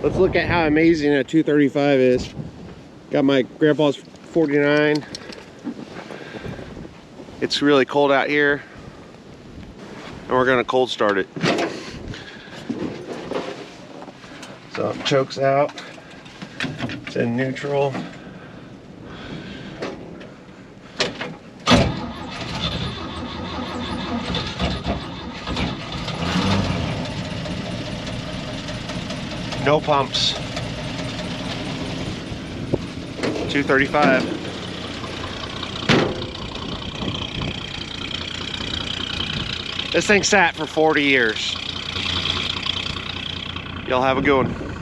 Let's look at how amazing a 235 is. Got my grandpa's 49. It's really cold out here, and we're gonna cold start it. So it chokes out. It's in neutral. No pumps. 235. This thing sat for 40 years. Y'all have a good one.